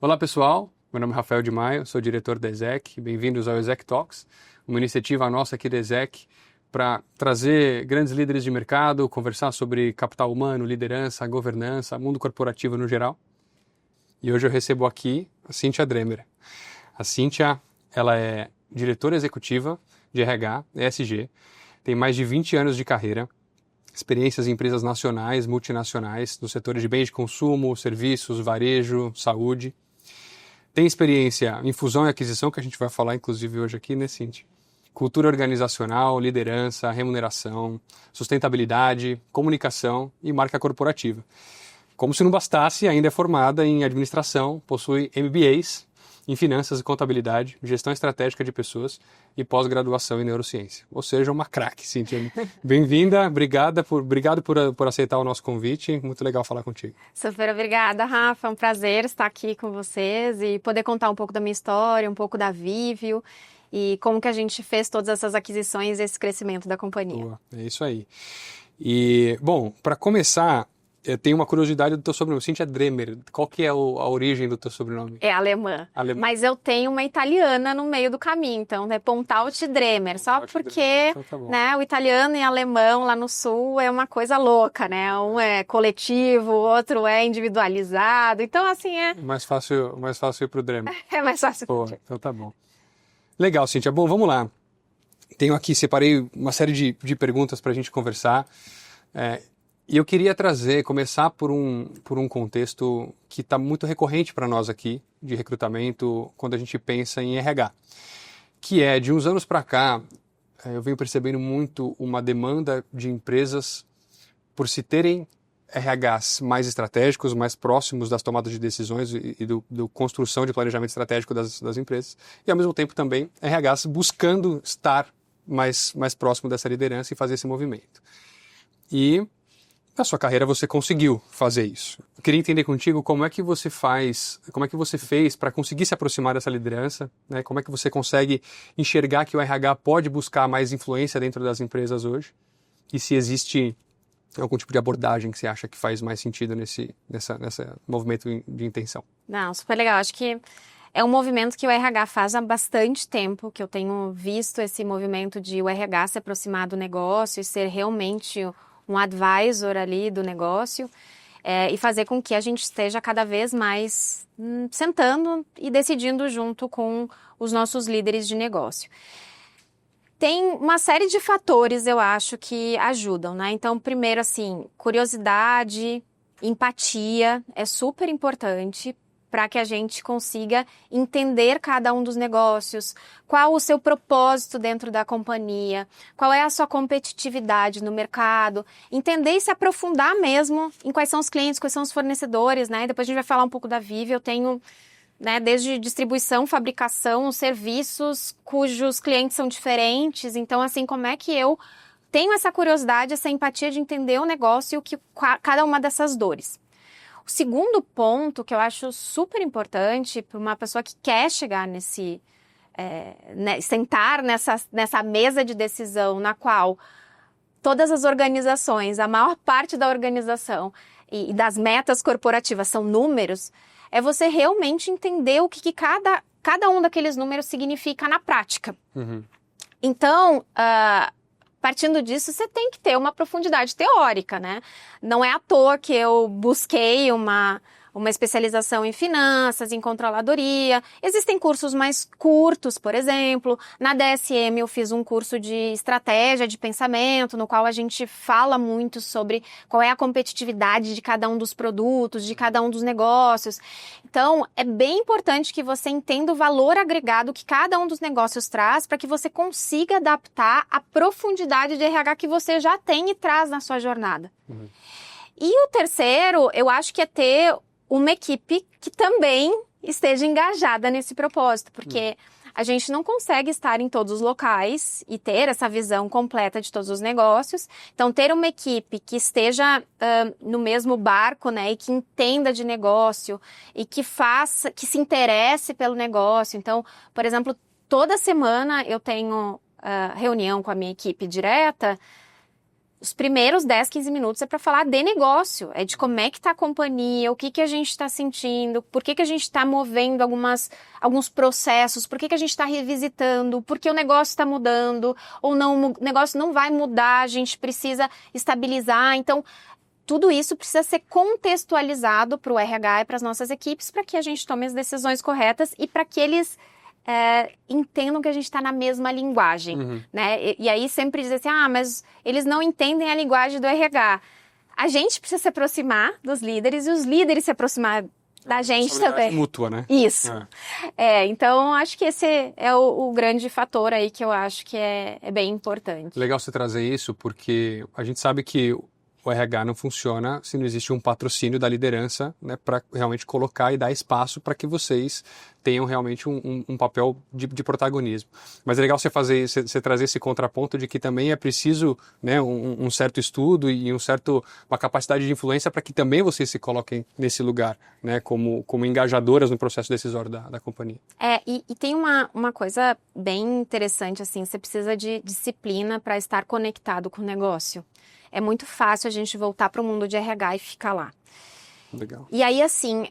Olá pessoal, meu nome é Rafael de Maio, sou diretor da ESEC, bem-vindos ao ESEC Talks, uma iniciativa nossa aqui da ESEC para trazer grandes líderes de mercado, conversar sobre capital humano, liderança, governança, mundo corporativo no geral. E hoje eu recebo aqui a Cíntia Dremer. A Cíntia, ela é diretora executiva de RH, ESG, tem mais de 20 anos de carreira, experiências em empresas nacionais, multinacionais, nos setores de bens de consumo, serviços, varejo, saúde. Tem experiência em fusão e aquisição, que a gente vai falar inclusive hoje aqui, né, Cíntia? Cultura organizacional, liderança, remuneração, sustentabilidade, comunicação e marca corporativa. Como se não bastasse, ainda é formada em administração, possui MBAs em finanças e contabilidade, gestão estratégica de pessoas e pós-graduação em neurociência. Ou seja, uma craque, Cíntia. Bem-vinda, obrigado por aceitar o nosso convite. Muito legal falar contigo. Super obrigada, Rafa. É um prazer estar aqui com vocês e poder contar um pouco da minha história, um pouco da Vivio e como que a gente fez todas essas aquisições e esse crescimento da companhia. Boa, é isso aí. E, bom, para começar, eu tenho uma curiosidade do teu sobrenome, Cíntia Dremer. Qual que é a origem do teu sobrenome? É alemã. Mas eu tenho uma italiana no meio do caminho, então é Pontaut Dremer, só porque então, tá bom. Né, o italiano e alemão lá no sul é uma coisa louca, né? Um é coletivo, o outro é individualizado, então assim é... Mais fácil ir pro Dremer. É mais fácil. Pô, então tá bom. Legal, Cíntia. Bom, vamos lá. Tenho aqui, separei uma série de perguntas para a gente conversar. E eu queria começar por um contexto que está muito recorrente para nós aqui, de recrutamento, quando a gente pensa em RH. Que é, de uns anos para cá, eu venho percebendo muito uma demanda de empresas por se terem RHs mais estratégicos, mais próximos das tomadas de decisões e do construção de planejamento estratégico das empresas. E, ao mesmo tempo, também RHs buscando estar mais próximo dessa liderança e fazer esse movimento. E na sua carreira você conseguiu fazer isso. Eu queria entender contigo como é que você fez para conseguir se aproximar dessa liderança, né? Como é que você consegue enxergar que o RH pode buscar mais influência dentro das empresas hoje e se existe algum tipo de abordagem que você acha que faz mais sentido nesse movimento de intenção. Não, super legal. Acho que é um movimento que o RH faz há bastante tempo, que eu tenho visto esse movimento de o RH se aproximar do negócio e ser realmente um advisor ali do negócio e fazer com que a gente esteja cada vez mais sentando e decidindo junto com os nossos líderes de negócio. Tem uma série de fatores, eu acho, que ajudam, né? Então, primeiro, assim, curiosidade, empatia é super importante para que a gente consiga entender cada um dos negócios, qual o seu propósito dentro da companhia, qual é a sua competitividade no mercado, entender e se aprofundar mesmo em quais são os clientes, quais são os fornecedores, né? Depois a gente vai falar um pouco da Vivio. Eu tenho, né, desde distribuição, fabricação, serviços cujos clientes são diferentes. Então, assim, como é que eu tenho essa curiosidade, essa empatia de entender o negócio e o que cada uma dessas dores. O segundo ponto que eu acho super importante para uma pessoa que quer chegar sentar nessa mesa de decisão na qual todas as organizações, a maior parte da organização e das metas corporativas são números, é você realmente entender o que cada um daqueles números significa na prática. Uhum. Então, partindo disso, você tem que ter uma profundidade teórica, né? Não é à toa que eu busquei uma especialização em finanças, em controladoria. Existem cursos mais curtos, por exemplo. Na DSM eu fiz um curso de estratégia de pensamento, no qual a gente fala muito sobre qual é a competitividade de cada um dos produtos, de cada um dos negócios. Então, é bem importante que você entenda o valor agregado que cada um dos negócios traz para que você consiga adaptar a profundidade de RH que você já tem e traz na sua jornada. Uhum. E o terceiro, eu acho que é ter uma equipe que também esteja engajada nesse propósito, porque a gente não consegue estar em todos os locais e ter essa visão completa de todos os negócios. Então, ter uma equipe que esteja no mesmo barco, né, e que entenda de negócio e que se interesse pelo negócio. Então, por exemplo, toda semana eu tenho reunião com a minha equipe direta os primeiros 10, 15 minutos é para falar de negócio, é de como é que está a companhia, o que a gente está sentindo, por que a gente está movendo alguns processos, por que a gente está revisitando, por que o negócio está mudando, ou não, o negócio não vai mudar, a gente precisa estabilizar. Então, tudo isso precisa ser contextualizado para o RH e para as nossas equipes para que a gente tome as decisões corretas e para que eles entendam que a gente está na mesma linguagem, né? E aí sempre dizem assim, mas eles não entendem a linguagem do RH. A gente precisa se aproximar dos líderes e os líderes se aproximar da gente também. Mútua, né? Isso. Então acho que esse é o grande fator aí que eu acho que é bem importante. Legal você trazer isso, porque a gente sabe que o RH não funciona se não existe um patrocínio da liderança, né, para realmente colocar e dar espaço para que vocês tenham realmente um papel de protagonismo. Mas é legal você trazer esse contraponto de que também é preciso, né, um certo estudo e uma capacidade de influência para que também vocês se coloquem nesse lugar, né, como engajadoras no processo decisório da companhia. E tem uma coisa bem interessante, assim, você precisa de disciplina para estar conectado com o negócio. É muito fácil a gente voltar para o mundo de RH e ficar lá. Legal. E aí, assim,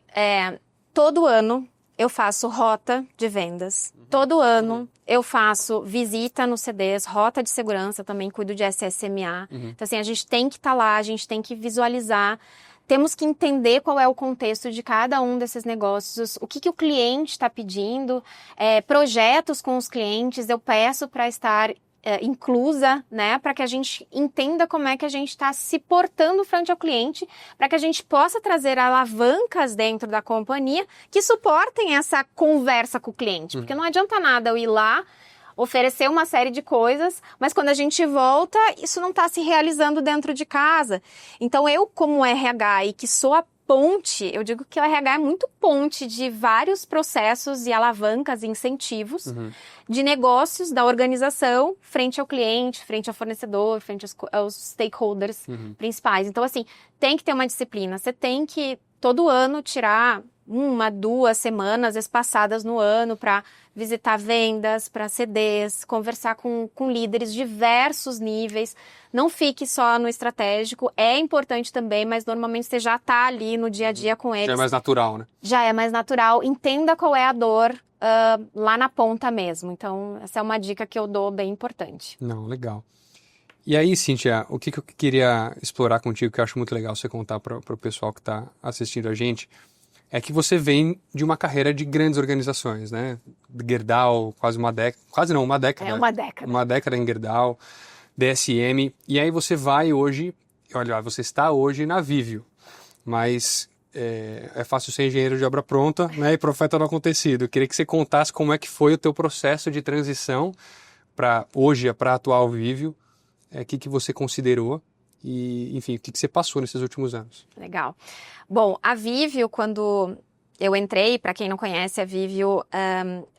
todo ano eu faço rota de vendas. Todo ano eu faço visita nos CDs, rota de segurança, também cuido de SSMA. Então, assim, a gente tem que estar lá, a gente tem que visualizar. Temos que entender qual é o contexto de cada um desses negócios, o que o cliente está pedindo, projetos com os clientes, eu peço para estar inclusa, né, para que a gente entenda como é que a gente está se portando frente ao cliente, para que a gente possa trazer alavancas dentro da companhia que suportem essa conversa com o cliente, porque não adianta nada eu ir lá, oferecer uma série de coisas, mas quando a gente volta, isso não está se realizando dentro de casa. Então eu, como RH e que sou a ponte, eu digo que o RH é muito ponte de vários processos e alavancas e incentivos de negócios da organização frente ao cliente, frente ao fornecedor, frente aos stakeholders principais. Então, assim, tem que ter uma disciplina. Você tem que, todo ano, tirar 1, 2 semanas espaçadas no ano para visitar vendas, para CDs, conversar com líderes de diversos níveis. Não fique só no estratégico, é importante também, mas normalmente você já está ali no dia a dia com eles. Já é mais natural, né? Já é mais natural. Entenda qual é a dor lá na ponta mesmo. Então, essa é uma dica que eu dou bem importante. Não, legal. E aí, Cíntia, o que eu queria explorar contigo, que eu acho muito legal você contar para o pessoal que está assistindo a gente, é que você vem de uma carreira de grandes organizações, né? Gerdau, uma década. Uma década em Gerdau, DSM. E aí você vai hoje, olha, você está hoje na Vivio, mas é fácil ser engenheiro de obra pronta, né? E profeta no acontecido. Eu queria que você contasse como é que foi o teu processo de transição para a atual Vivio, o que você considerou. E, enfim, o que você passou nesses últimos anos? Legal. Bom, a Vivio, quando eu entrei, para quem não conhece, a Vivio,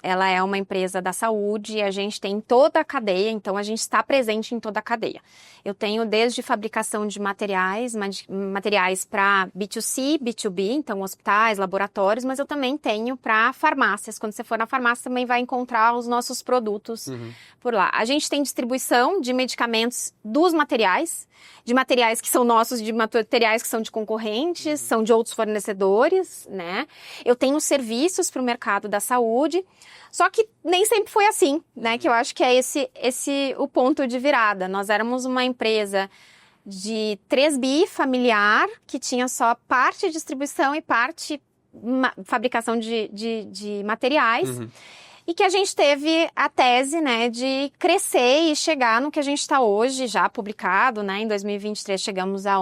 ela é uma empresa da saúde, a gente tem toda a cadeia, então a gente está presente em toda a cadeia. Eu tenho desde fabricação de materiais para B2C, B2B, então hospitais, laboratórios, mas eu também tenho para farmácias. Quando você for na farmácia, também vai encontrar os nossos produtos por lá. A gente tem distribuição de medicamentos dos materiais, de materiais que são nossos, de materiais que são de concorrentes, são de outros fornecedores, né? Eu tenho serviços para o mercado da saúde, só que nem sempre foi assim, né? Que eu acho que é esse o ponto de virada. Nós éramos uma empresa de 3 bi familiar, que tinha só parte de distribuição e parte fabricação de materiais. E que a gente teve a tese, né, de crescer e chegar no que a gente está hoje, já publicado, né? Em 2023 chegamos a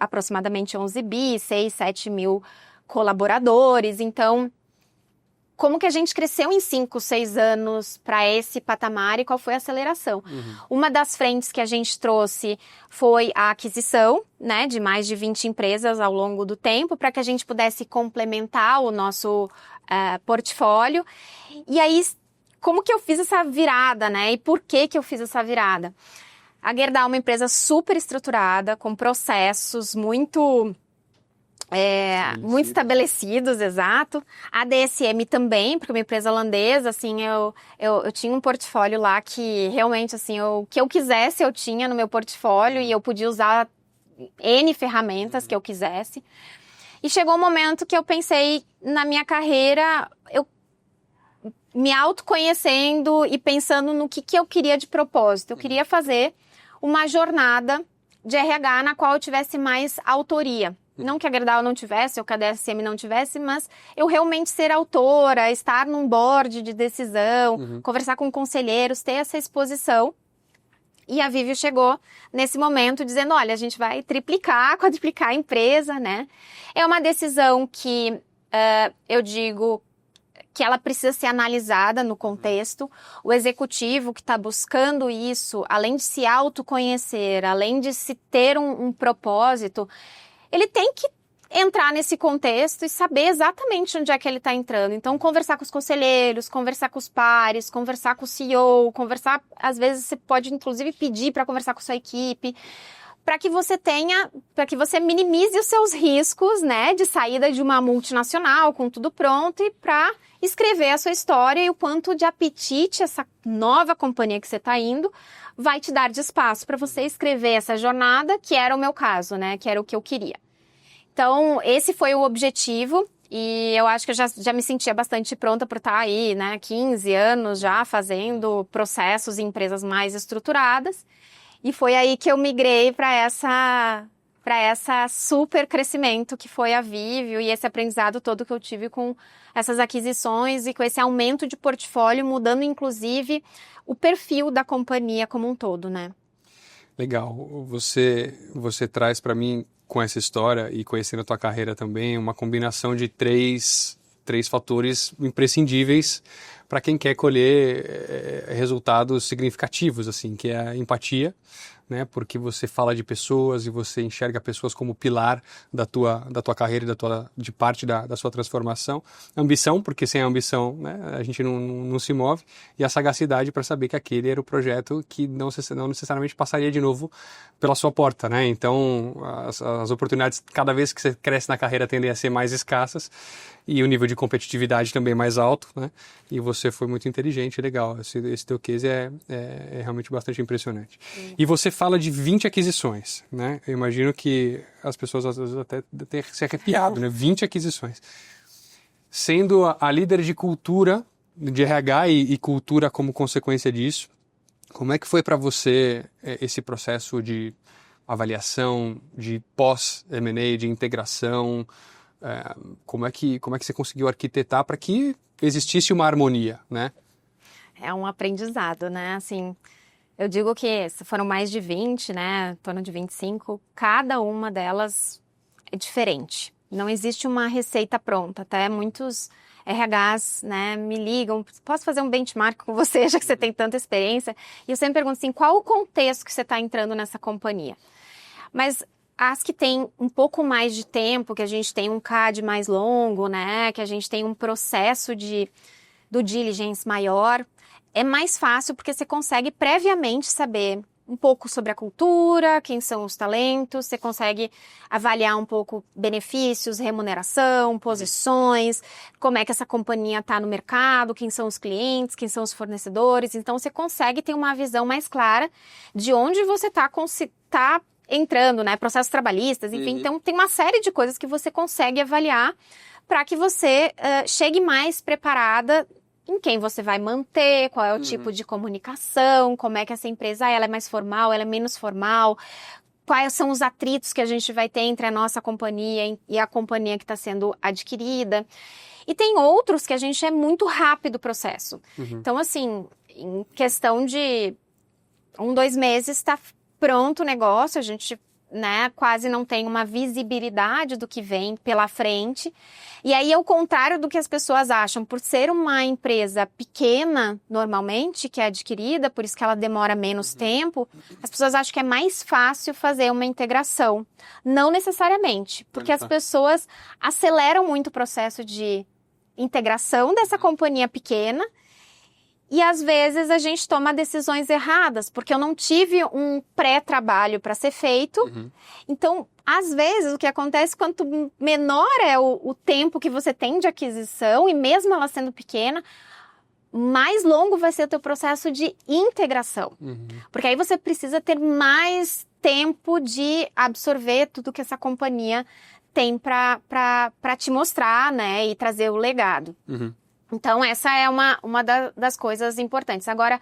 aproximadamente 11 bi, 6, 7 mil colaboradores. Então, como que a gente cresceu em 5, 6 anos para esse patamar e qual foi a aceleração? Uma das frentes que a gente trouxe foi a aquisição, né, de mais de 20 empresas ao longo do tempo, para que a gente pudesse complementar o nosso portfólio. E aí, como que eu fiz essa virada, né? E por que eu fiz essa virada? A Gerdau é uma empresa super estruturada, com processos muito muito estabelecidos, exato. A DSM também, porque é uma empresa holandesa, assim, eu tinha um portfólio lá que realmente, assim, o que eu quisesse eu tinha no meu portfólio e eu podia usar N ferramentas que eu quisesse. E chegou um momento que eu pensei na minha carreira, eu me autoconhecendo e pensando no que eu queria de propósito. Eu queria fazer uma jornada de RH na qual eu tivesse mais autoria. Não que a Gerdau não tivesse, ou que a DSM não tivesse, mas eu realmente ser autora, estar num board de decisão, conversar com conselheiros, ter essa exposição. E a Vivio chegou nesse momento dizendo, olha, a gente vai triplicar, quadruplicar a empresa, né? É uma decisão que eu digo que ela precisa ser analisada no contexto. O executivo que está buscando isso, além de se autoconhecer, além de se ter um propósito, ele tem que entrar nesse contexto e saber exatamente onde é que ele está entrando. Então, conversar com os conselheiros, conversar com os pares, conversar com o CEO, conversar, às vezes você pode inclusive pedir para conversar com a sua equipe, para que você minimize os seus riscos, né, de saída de uma multinacional com tudo pronto e para escrever a sua história e o quanto de apetite essa nova companhia que você está indo vai te dar de espaço para você escrever essa jornada, que era o meu caso, né, que era o que eu queria. Então, esse foi o objetivo e eu acho que eu já me sentia bastante pronta por estar aí, né, 15 anos já fazendo processos em empresas mais estruturadas. E foi aí que eu migrei para essa super crescimento que foi a Vivio e esse aprendizado todo que eu tive com essas aquisições e com esse aumento de portfólio, mudando inclusive o perfil da companhia como um todo, né? Legal. Você traz para mim, com essa história e conhecendo a tua carreira também, uma combinação de três fatores imprescindíveis para quem quer colher resultados significativos, assim, que é a empatia, né? Porque você fala de pessoas e você enxerga pessoas como pilar da tua carreira e de parte da sua transformação. Ambição, porque sem a ambição, né, a gente não se move. E a sagacidade para saber que aquele era o projeto que não necessariamente passaria de novo pela sua porta, né? Então, as oportunidades, cada vez que você cresce na carreira, tendem a ser mais escassas e o nível de competitividade também mais alto, né? E você foi muito inteligente, legal. Esse teu case é realmente bastante impressionante. E você fala de 20 aquisições, né? Eu imagino que as pessoas às vezes até têm se arrepiado, né? 20 aquisições. Sendo a líder de cultura, de RH e cultura como consequência disso, como é que foi para você esse processo de avaliação, de pós-M&A, de integração? Como é que você conseguiu arquitetar para que existisse uma harmonia, né? É um aprendizado, né? Assim, eu digo que foram mais de 20, né? Em torno de 25. Cada uma delas é diferente. Não existe uma receita pronta. Até muitos RHs, né, me ligam. Posso fazer um benchmark com você, já que você tem tanta experiência? E eu sempre pergunto assim, qual o contexto que você está entrando nessa companhia? Mas as que têm um pouco mais de tempo, que a gente tem um CAD mais longo, né, que a gente tem um processo do diligence maior, é mais fácil porque você consegue previamente saber um pouco sobre a cultura, quem são os talentos, você consegue avaliar um pouco benefícios, remuneração, posições, como é que essa companhia está no mercado, quem são os clientes, quem são os fornecedores. Então, você consegue ter uma visão mais clara de onde você está entrando, né? Processos trabalhistas, enfim. Então, tem uma série de coisas que você consegue avaliar para que você chegue mais preparada em quem você vai manter, qual é o tipo de comunicação, como é que essa empresa ela é mais formal, ela é menos formal, quais são os atritos que a gente vai ter entre a nossa companhia e a companhia que está sendo adquirida. E tem outros que a gente é muito rápido o processo. Então, assim, em questão de 1-2 meses está pronto o negócio, a gente, né, quase não tem uma visibilidade do que vem pela frente. E aí, ao contrário do que as pessoas acham, por ser uma empresa pequena, normalmente, que é adquirida, por isso que ela demora menos tempo, as pessoas acham que é mais fácil fazer uma integração. Não necessariamente, porque as pessoas aceleram muito o processo de integração dessa companhia pequena E às vezes a gente toma decisões erradas, porque eu não tive um pré-trabalho para ser feito. Então, às vezes, o que acontece, quanto menor é o tempo que você tem de aquisição, e mesmo ela sendo pequena, mais longo vai ser o teu processo de integração. Porque aí você precisa ter mais tempo de absorver tudo que essa companhia tem para te mostrar, né, e trazer o legado. Então, essa é uma das coisas importantes. Agora,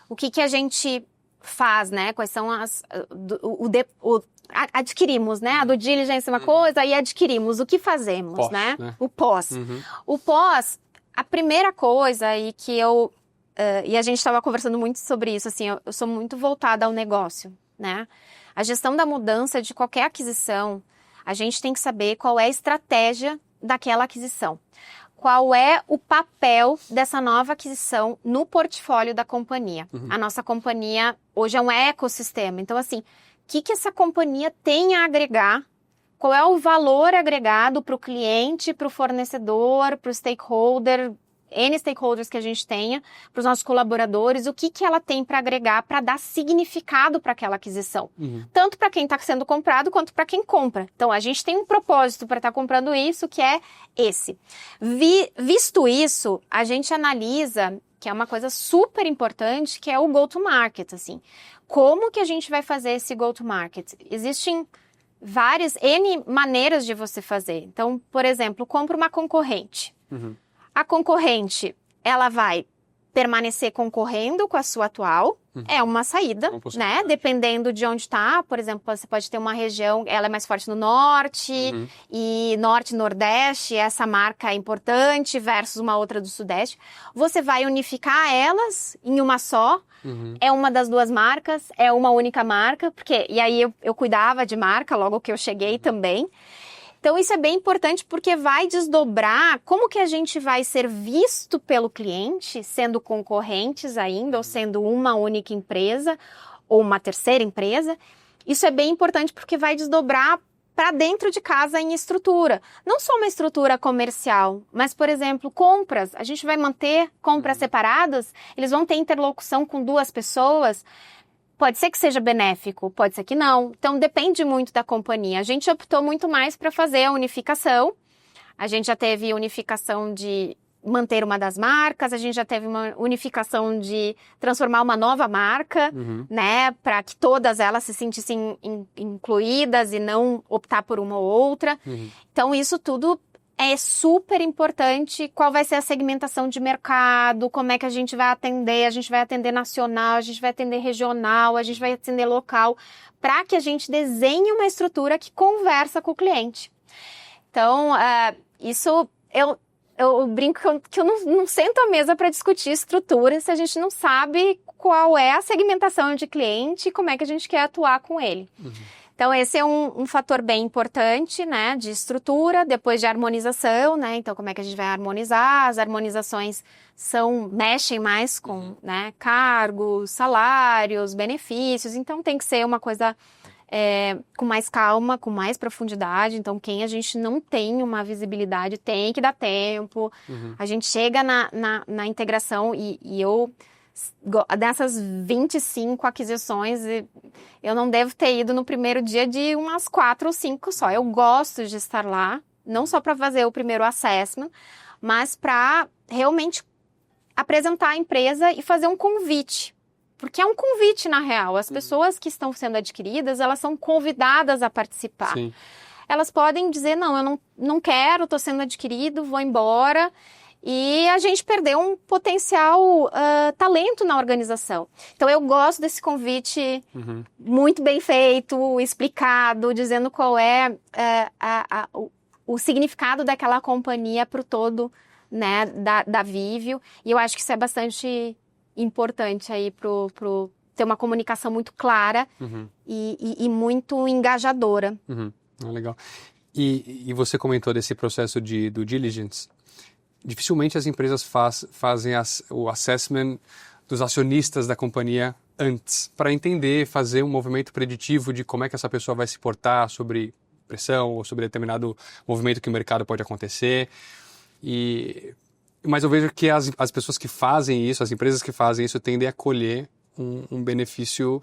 o que a gente faz, né? Quais são adquirimos, né? A due diligence é uma coisa, e adquirimos. O que fazemos, Pós, né? né? O pós. O pós, a primeira coisa, e que e a gente estava conversando muito sobre isso, assim, eu sou muito voltada ao negócio, né? A gestão da mudança de qualquer aquisição, a gente tem que saber qual é a estratégia daquela aquisição. Qual é o papel dessa nova aquisição no portfólio da companhia. A nossa companhia hoje é um ecossistema. Então, assim, o que essa companhia tem a agregar? Qual é o valor agregado para o cliente, para o fornecedor, para o stakeholder, N stakeholders que a gente tenha, para os nossos colaboradores, o que ela tem para agregar, para dar significado para aquela aquisição. Tanto para quem está sendo comprado, quanto para quem compra. Então, a gente tem um propósito para estar comprando isso, que é esse. Visto isso, a gente analisa, que é uma coisa super importante, que é o go-to-market, assim. Como que a gente vai fazer esse go-to-market? Existem várias, N maneiras de você fazer. Então, por exemplo, compra uma concorrente. A concorrente, ela vai permanecer concorrendo com a sua atual, é uma saída, né? Dependendo de onde está. Por exemplo, você pode ter uma região, ela é mais forte no norte, e norte e nordeste, essa marca é importante, versus uma outra do sudeste. Você vai unificar elas em uma só, é uma das duas marcas, é uma única marca, e aí eu cuidava de marca logo que eu cheguei também. Então, isso é bem importante porque vai desdobrar como que a gente vai ser visto pelo cliente, sendo concorrentes ainda, ou sendo uma única empresa, ou uma terceira empresa. Isso é bem importante porque vai desdobrar para dentro de casa em estrutura. Não só uma estrutura comercial, mas, por exemplo, compras. A gente vai manter compras separadas, eles vão ter interlocução com duas pessoas. Pode ser que seja benéfico, pode ser que não. Então, depende muito da companhia. A gente optou muito mais para fazer a unificação. A gente já teve unificação de manter uma das marcas, a gente já teve uma unificação de transformar uma nova marca, né? Para que todas elas se sentissem incluídas e não optar por uma ou outra. Então, isso tudo é super importante. Qual vai ser a segmentação de mercado, como é que a gente vai atender nacional, a gente vai atender regional, a gente vai atender local, para que a gente desenhe uma estrutura que conversa com o cliente. Então, isso eu brinco que eu não sento à mesa para discutir estrutura se a gente não sabe qual é a segmentação de cliente e como é que a gente quer atuar com ele. Então, esse é um fator bem importante, né, de estrutura, depois de harmonização, né, então como é que a gente vai harmonizar? As harmonizações mexem mais com, né, cargos, salários, benefícios, então tem que ser uma coisa com mais calma, com mais profundidade. Então, quem a gente não tem uma visibilidade tem que dar tempo. A gente chega na integração e eu... Dessas 25 aquisições, eu não devo ter ido no primeiro dia de umas 4 ou 5 só. Eu gosto de estar lá, não só para fazer o primeiro assessment, mas para realmente apresentar a empresa e fazer um convite. Porque é um convite, na real. As pessoas que estão sendo adquiridas, elas são convidadas a participar. Sim. Elas podem dizer, não, eu não quero, estou sendo adquirido, vou embora. E a gente perdeu um potencial talento na organização. Então, eu gosto desse convite muito bem feito, explicado, dizendo qual é o significado daquela companhia para o todo, né, da Viveo. E eu acho que isso é bastante importante aí pro ter uma comunicação muito clara e muito engajadora. Legal. E você comentou desse processo de due diligence. Dificilmente as empresas fazem o assessment dos acionistas da companhia antes, para entender, fazer um movimento preditivo de como é que essa pessoa vai se portar sobre pressão ou sobre determinado movimento que o mercado pode acontecer. E Mas eu vejo que as pessoas que fazem isso, as empresas que fazem isso, tendem a colher um benefício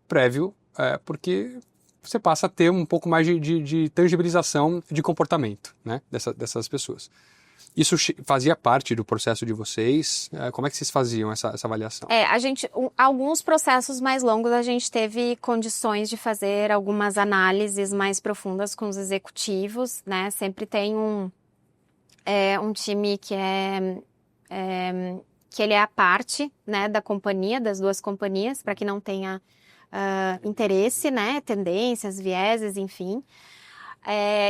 prévio, porque você passa a ter um pouco mais de tangibilização de comportamento, né, dessas pessoas. Isso fazia parte do processo de vocês? Como é que vocês faziam essa avaliação? Alguns processos mais longos a gente teve condições de fazer algumas análises mais profundas com os executivos, né? Sempre tem um time que ele é a parte, né, da companhia, das duas companhias, para que não tenha interesse, né, tendências, vieses, enfim.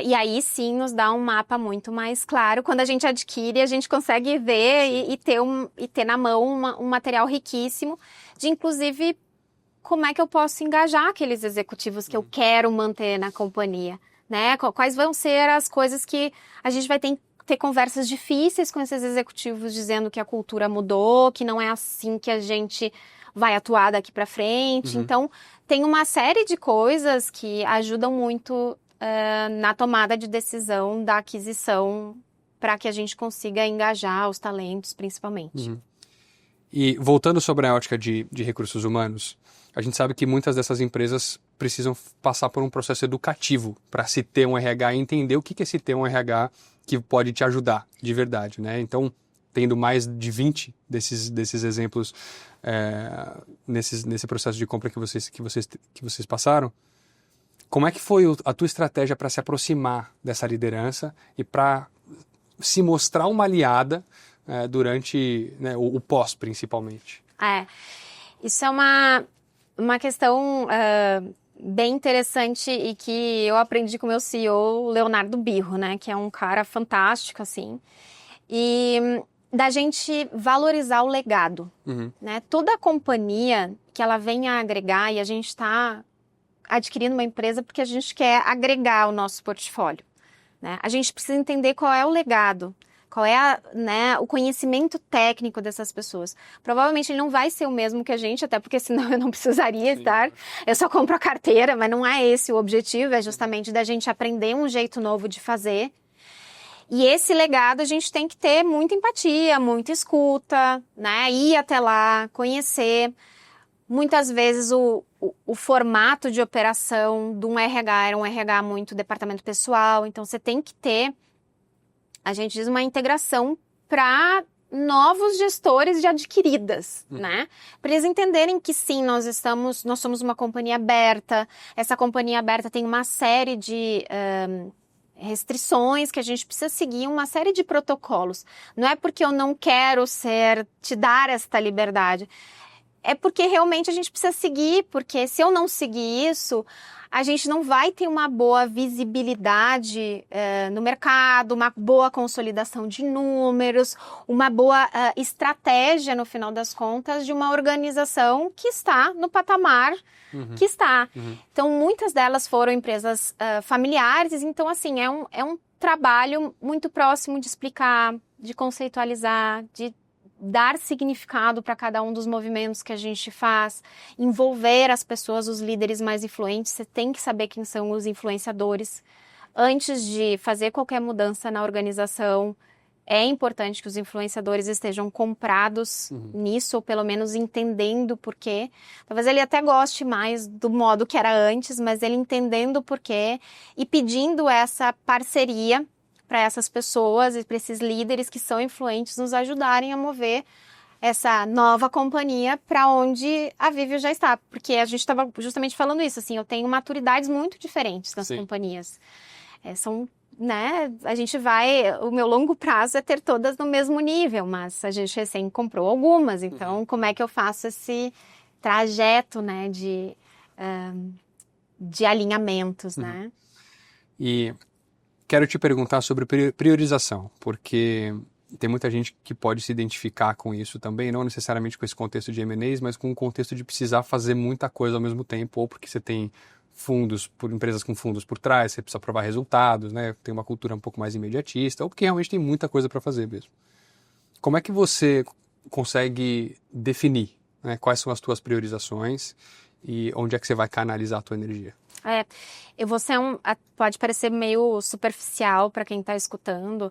E aí sim nos dá um mapa muito mais claro. Quando a gente adquire, a gente consegue ver e ter na mão um material riquíssimo de, inclusive, como é que eu posso engajar aqueles executivos que eu quero manter na companhia, né? Quais vão ser as coisas que a gente vai ter conversas difíceis com esses executivos dizendo que a cultura mudou, que não é assim que a gente vai atuar daqui para frente. Então, tem uma série de coisas que ajudam muito na tomada de decisão da aquisição para que a gente consiga engajar os talentos, principalmente. E voltando sobre a ótica de recursos humanos, a gente sabe que muitas dessas empresas precisam passar por um processo educativo para se ter um RH e entender o que é se ter um RH que pode te ajudar de verdade, né? Então, tendo mais de 20 desses exemplos nesse processo de compra que vocês passaram, como é que foi a tua estratégia para se aproximar dessa liderança e para se mostrar uma aliada durante, né, o pós, principalmente? Isso é uma questão bem interessante e que eu aprendi com o meu CEO, Leonardo Birro, né, que é um cara fantástico, assim, e da gente valorizar o legado, né? Toda a companhia que ela vem a agregar, e a gente está adquirindo uma empresa porque a gente quer agregar o nosso portfólio, né? A gente precisa entender qual é o legado, qual é o conhecimento técnico dessas pessoas. Provavelmente ele não vai ser o mesmo que a gente, até porque senão eu não precisaria estar. Eu só compro a carteira, mas não é esse o objetivo, é justamente da gente aprender um jeito novo de fazer. E esse legado a gente tem que ter muita empatia, muita escuta, né? Ir até lá, conhecer. Muitas vezes o formato de operação de um RH era um RH muito departamento pessoal, então você tem que ter, a gente diz, uma integração para novos gestores de adquiridas, né? Para eles entenderem que sim, nós somos uma companhia aberta, essa companhia aberta tem uma série de restrições que a gente precisa seguir, uma série de protocolos. Não é porque eu não quero te dar esta liberdade, é porque realmente a gente precisa seguir, porque se eu não seguir isso, a gente não vai ter uma boa visibilidade no mercado, uma boa consolidação de números, uma boa estratégia, no final das contas, de uma organização que está no patamar que está. Então, muitas delas foram empresas familiares, então, assim, é um trabalho muito próximo de explicar, de conceitualizar, de dar significado para cada um dos movimentos que a gente faz, envolver as pessoas, os líderes mais influentes. Você tem que saber quem são os influenciadores. Antes de fazer qualquer mudança na organização, é importante que os influenciadores estejam comprados nisso, ou pelo menos entendendo o porquê. Talvez ele até goste mais do modo que era antes, mas ele entendendo o porquê e pedindo essa parceria para essas pessoas e para esses líderes que são influentes nos ajudarem a mover essa nova companhia para onde a Viveo já está. Porque a gente estava justamente falando isso, assim, eu tenho maturidades muito diferentes nas companhias. A gente o meu longo prazo é ter todas no mesmo nível, mas a gente recém comprou algumas, então como é que eu faço esse trajeto, né, de alinhamentos, né? E quero te perguntar sobre priorização, porque tem muita gente que pode se identificar com isso também, não necessariamente com esse contexto de M&As, mas com o contexto de precisar fazer muita coisa ao mesmo tempo, ou porque você tem empresas com fundos por trás, você precisa provar resultados, né? Tem uma cultura um pouco mais imediatista, ou porque realmente tem muita coisa para fazer mesmo. Como é que você consegue definir, né, quais são as tuas priorizações e onde é que você vai canalizar a tua energia? Eu vou ser pode parecer meio superficial para quem está escutando,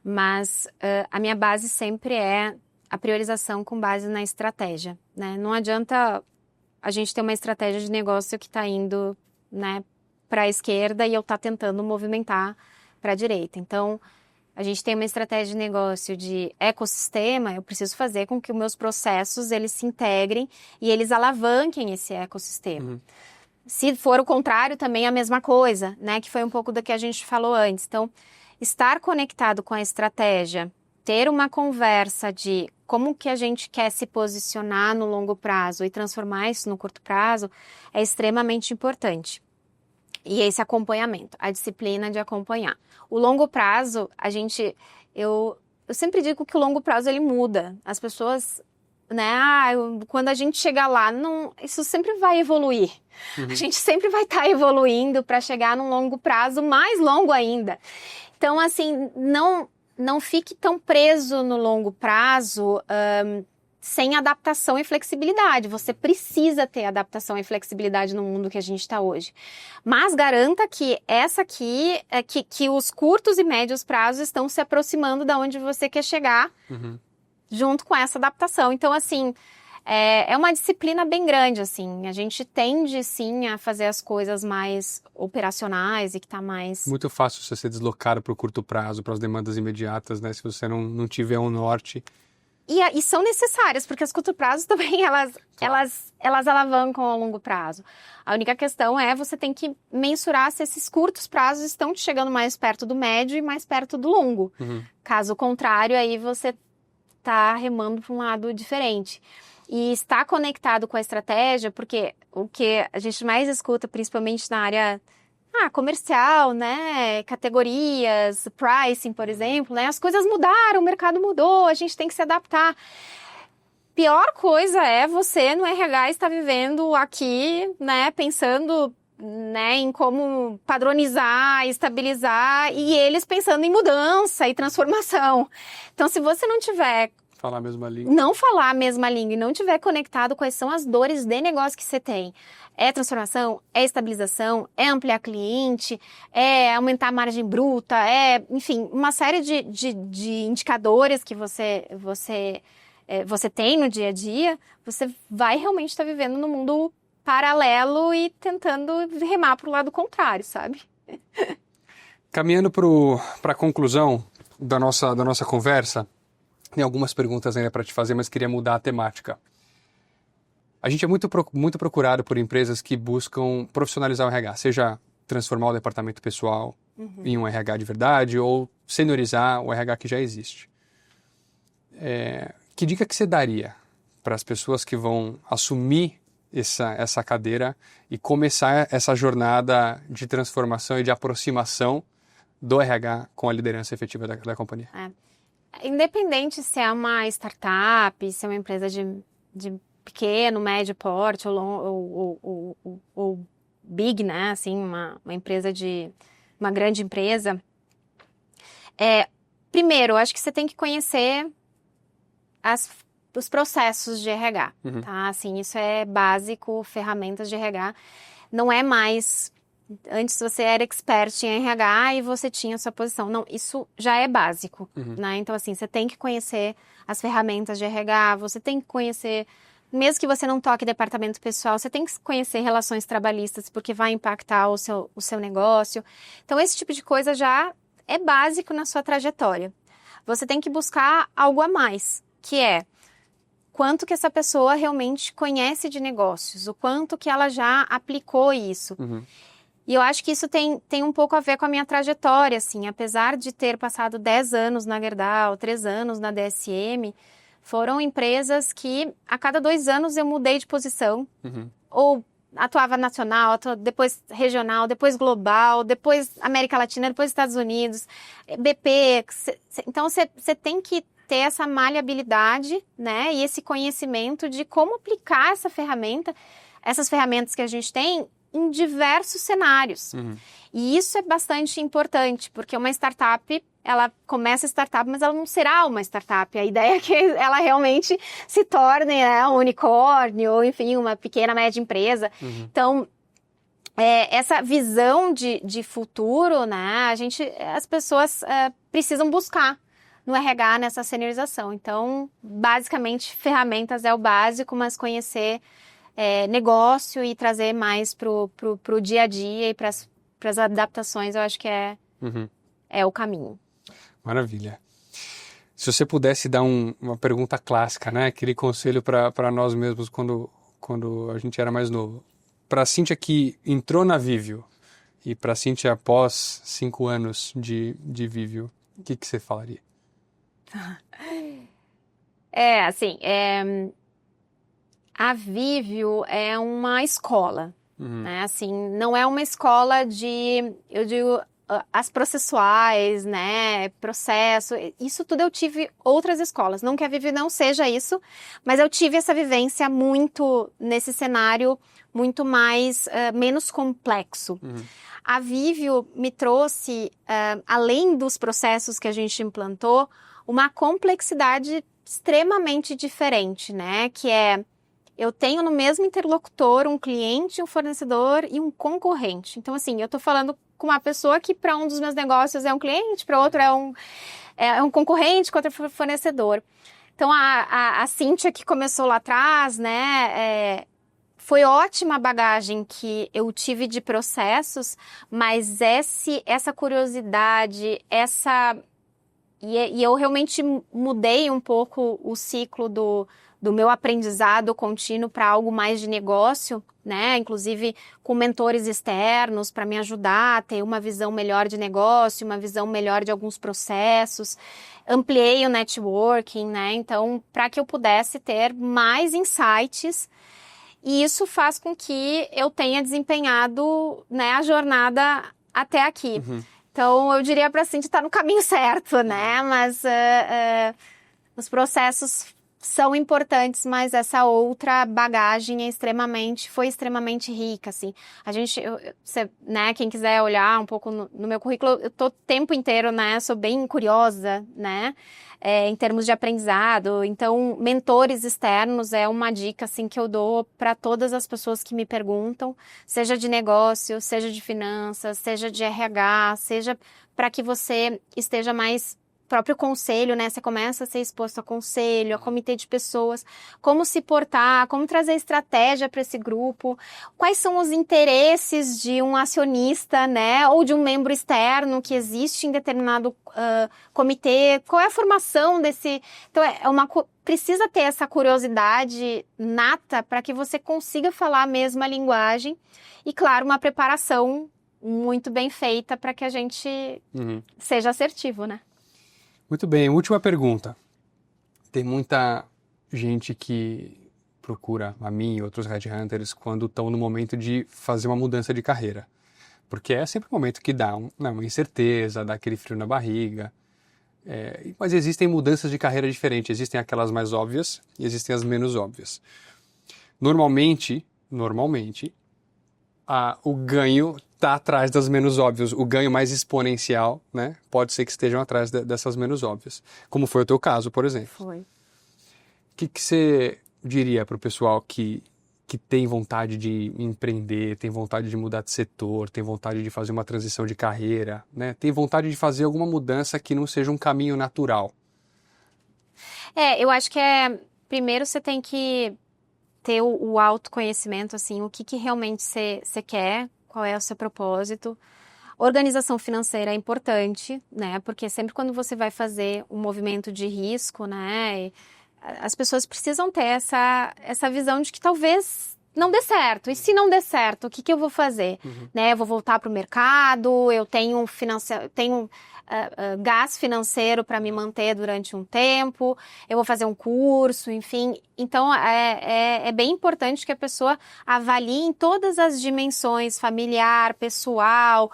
Mas a minha base sempre é a priorização com base na estratégia, né? Não adianta a gente ter uma estratégia de negócio que está indo, né, para a esquerda e eu estar tentando movimentar para a direita. Então, a gente tem uma estratégia de negócio de ecossistema, eu preciso fazer com que os meus processos eles se integrem e eles alavanquem esse ecossistema. Se for o contrário, também a mesma coisa, né? Que foi um pouco do que a gente falou antes. Então, estar conectado com a estratégia, ter uma conversa de como que a gente quer se posicionar no longo prazo e transformar isso no curto prazo é extremamente importante. E esse acompanhamento, a disciplina de acompanhar. O longo prazo, eu sempre digo que o longo prazo ele muda. As pessoas, né, quando a gente chegar lá, isso sempre vai evoluir. A gente sempre vai estar evoluindo para chegar num longo prazo mais longo ainda. Então, assim, não fique tão preso no longo prazo sem adaptação e flexibilidade. Você precisa ter adaptação e flexibilidade no mundo que a gente está hoje. Mas garanta que que os curtos e médios prazos estão se aproximando da onde você quer chegar junto com essa adaptação. Então, assim, é uma disciplina bem grande, assim. A gente tende, sim, a fazer as coisas mais operacionais e que tá mais... Muito fácil você ser deslocado para o curto prazo, para as demandas imediatas, né? Se você não tiver um norte. E são necessárias, porque as curto prazo também, elas alavancam ao longo prazo. A única questão é você tem que mensurar se esses curtos prazos estão te chegando mais perto do médio e mais perto do longo. Caso contrário, aí você tá remando para um lado diferente. E estar conectado com a estratégia, porque o que a gente mais escuta, principalmente na área comercial, né, categorias, pricing, por exemplo, né, as coisas mudaram, o mercado mudou, a gente tem que se adaptar. Pior coisa é você no RH estar vivendo aqui, né, pensando, né, em como padronizar, estabilizar, e eles pensando em mudança e transformação. Então, se você não tiver... Falar a mesma língua. Não falar a mesma língua e não tiver conectado quais são as dores de negócio que você tem. É transformação, é estabilização, é ampliar cliente, é aumentar a margem bruta, enfim, uma série de indicadores que você tem no dia a dia, você vai realmente estar vivendo no mundo paralelo e tentando remar para o lado contrário, sabe? Caminhando para a conclusão da nossa conversa, tem algumas perguntas ainda para te fazer, mas queria mudar a temática. A gente é muito procurado por empresas que buscam profissionalizar o RH, seja transformar o departamento pessoal em um RH de verdade ou seniorizar o RH que já existe. Que dica que você daria para as pessoas que vão assumir essa cadeira e começar essa jornada de transformação e de aproximação do RH com a liderança efetiva da companhia? Independente se é uma startup, se é uma empresa de pequeno, médio porte ou big, né? Assim, uma empresa uma grande empresa. Primeiro, acho que você tem que conhecer os processos de RH, tá? Assim, isso é básico, ferramentas de RH. Não é mais... Antes você era expert em RH e você tinha a sua posição. Não, isso já é básico, né? Então, assim, você tem que conhecer as ferramentas de RH, você tem que conhecer, mesmo que você não toque departamento pessoal, você tem que conhecer relações trabalhistas, porque vai impactar o seu negócio. Então, esse tipo de coisa já é básico na sua trajetória. Você tem que buscar algo a mais, que é quanto que essa pessoa realmente conhece de negócios, o quanto que ela já aplicou isso. E eu acho que isso tem um pouco a ver com a minha trajetória, assim, apesar de ter passado 10 anos na Gerdau, 3 anos na DSM, foram empresas que a cada 2 anos eu mudei de posição, ou atuava nacional, depois regional, depois global, depois América Latina, depois Estados Unidos, BP. Então, você tem que ter essa maleabilidade, né, e esse conhecimento de como aplicar essas ferramentas que a gente tem em diversos cenários. E isso é bastante importante, porque uma startup, ela começa startup, mas ela não será uma startup. A ideia é que ela realmente se torne, né, um unicórnio, ou enfim, uma pequena, média empresa. Então, essa visão de futuro, né, as pessoas precisam buscar. no RH, nessa seniorização. Então, basicamente, ferramentas é o básico, mas conhecer negócio e trazer mais pro dia a dia e para as adaptações, eu acho que é o caminho. Maravilha. Se você pudesse dar uma pergunta clássica, né? Aquele conselho para nós mesmos quando a gente era mais novo. Para a Cíntia que entrou na Viveo e para a Cíntia após 5 anos de Viveo, o que você falaria? A Viveo é uma escola, né? Assim, não é uma escola eu digo, as processuais, né? Processo, isso tudo eu tive outras escolas. Não que a Viveo não seja isso, mas eu tive essa vivência muito nesse cenário muito mais, menos complexo. A Viveo me trouxe, além dos processos que a gente implantou, uma complexidade extremamente diferente, né? Que eu tenho no mesmo interlocutor um cliente, um fornecedor e um concorrente. Então, assim, eu estou falando com uma pessoa que para um dos meus negócios é um cliente, para outro é um concorrente, com outro fornecedor. Então, a Cíntia que começou lá atrás, né, foi ótima a bagagem que eu tive de processos, mas essa curiosidade, E eu realmente mudei um pouco o ciclo do meu aprendizado contínuo para algo mais de negócio, né? Inclusive com mentores externos para me ajudar a ter uma visão melhor de negócio, uma visão melhor de alguns processos. Ampliei o networking, né? Então, para que eu pudesse ter mais insights. E isso faz com que eu tenha desempenhado, né, a jornada até aqui. Então, eu diria para a Cíntia estar no caminho certo, né? Mas os processos são importantes, mas essa outra bagagem foi extremamente rica, assim. Né, quem quiser olhar um pouco no meu currículo, eu tô o tempo inteiro, né? Sou bem curiosa, né? Em termos de aprendizado. Então, mentores externos é uma dica, assim, que eu dou para todas as pessoas que me perguntam, seja de negócio, seja de finanças, seja de RH, seja para que você esteja mais próprio conselho, né? Você começa a ser exposto a conselho, a comitê de pessoas, como se portar, como trazer estratégia para esse grupo, quais são os interesses de um acionista, né? Ou de um membro externo que existe em determinado comitê, qual é a formação desse... Então, precisa ter essa curiosidade nata para que você consiga falar a mesma linguagem e, claro, uma preparação muito bem feita para que a gente seja assertivo, né? Muito bem, última pergunta. Tem muita gente que procura a mim e outros headhunters quando estão no momento de fazer uma mudança de carreira. Porque é sempre um momento que dá uma incerteza, dá aquele frio na barriga. Mas existem mudanças de carreira diferentes. Existem aquelas mais óbvias e existem as menos óbvias. Normalmente, o ganho está atrás das menos óbvias. O ganho mais exponencial, né? Pode ser que estejam atrás dessas menos óbvias. Como foi o teu caso, por exemplo. Foi. O que você diria para o pessoal que tem vontade de empreender, tem vontade de mudar de setor, tem vontade de fazer uma transição de carreira, né? Tem vontade de fazer alguma mudança que não seja um caminho natural? Eu acho que primeiro você tem que ter o autoconhecimento, assim, o que realmente você quer, qual é o seu propósito. Organização financeira é importante, né? Porque sempre quando você vai fazer um movimento de risco, né? As pessoas precisam ter essa visão de que talvez não dê certo. E se não der certo, o que eu vou fazer? Né? Eu vou voltar para o mercado, eu tenho gás financeiro para me manter durante um tempo, eu vou fazer um curso, enfim. Então, é bem importante que a pessoa avalie em todas as dimensões, familiar, pessoal,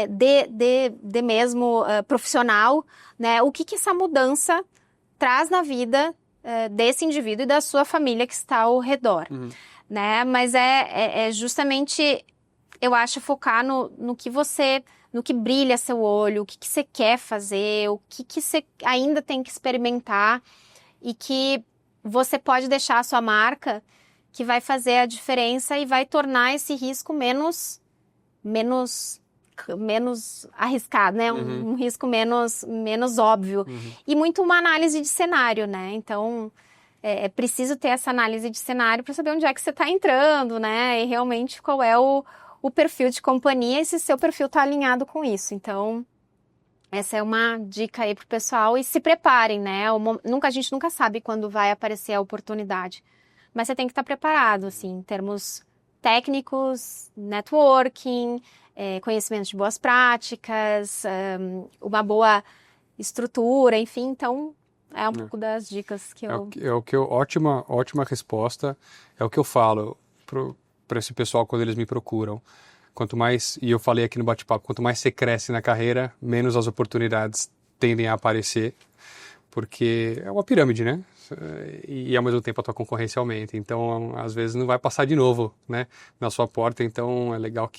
de mesmo profissional, né? O que essa mudança traz na vida desse indivíduo e da sua família que está ao redor, né? Mas justamente, eu acho, focar no que brilha seu olho, o que você quer fazer, o que você ainda tem que experimentar e que você pode deixar a sua marca que vai fazer a diferença e vai tornar esse risco menos menos arriscado, né? Um risco menos óbvio. E muito uma análise de cenário, né? Então, é preciso ter essa análise de cenário para saber onde é que você está entrando, né? E realmente qual é o perfil de companhia e se seu perfil está alinhado com isso. Então, essa é uma dica aí pro pessoal. E se preparem, né? A gente nunca sabe quando vai aparecer a oportunidade. Mas você tem que estar preparado, assim, em termos técnicos, networking, conhecimento de boas práticas, uma boa estrutura, enfim. Então, é um pouco das dicas que eu... Ótima resposta. É o que eu falo para esse pessoal quando eles me procuram. Quanto mais, e eu falei aqui no bate-papo, quanto mais você cresce na carreira, menos as oportunidades tendem a aparecer, porque é uma pirâmide, né? E ao mesmo tempo a tua concorrência aumenta, então às vezes não vai passar de novo, né, na sua porta. Então é legal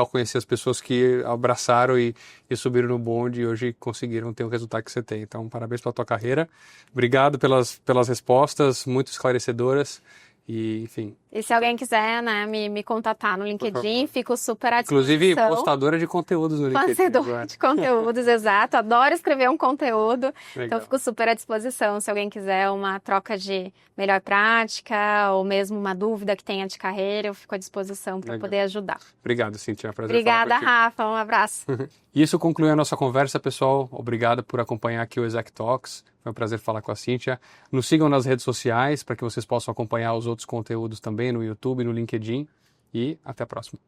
conhecer as pessoas que abraçaram e subiram no bonde e hoje conseguiram ter o resultado que você tem. Então parabéns pela tua carreira, obrigado pelas respostas muito esclarecedoras. E, enfim. E se alguém quiser, né, me contatar no LinkedIn, fico super à disposição. Inclusive, postadora de conteúdos no LinkedIn. Postadora de conteúdos, exato. Adoro escrever um conteúdo. Legal. Então, fico super à disposição. Se alguém quiser uma troca de melhor prática ou mesmo uma dúvida que tenha de carreira, eu fico à disposição para poder ajudar. Obrigado, Cíntia. Prazer Obrigada, falar contigo. Rafa. Um abraço. Isso conclui a nossa conversa, pessoal. Obrigado por acompanhar aqui o Exec Talks. Foi um prazer falar com a Cíntia. Nos sigam nas redes sociais para que vocês possam acompanhar os outros conteúdos também no YouTube, no LinkedIn. E até a próxima.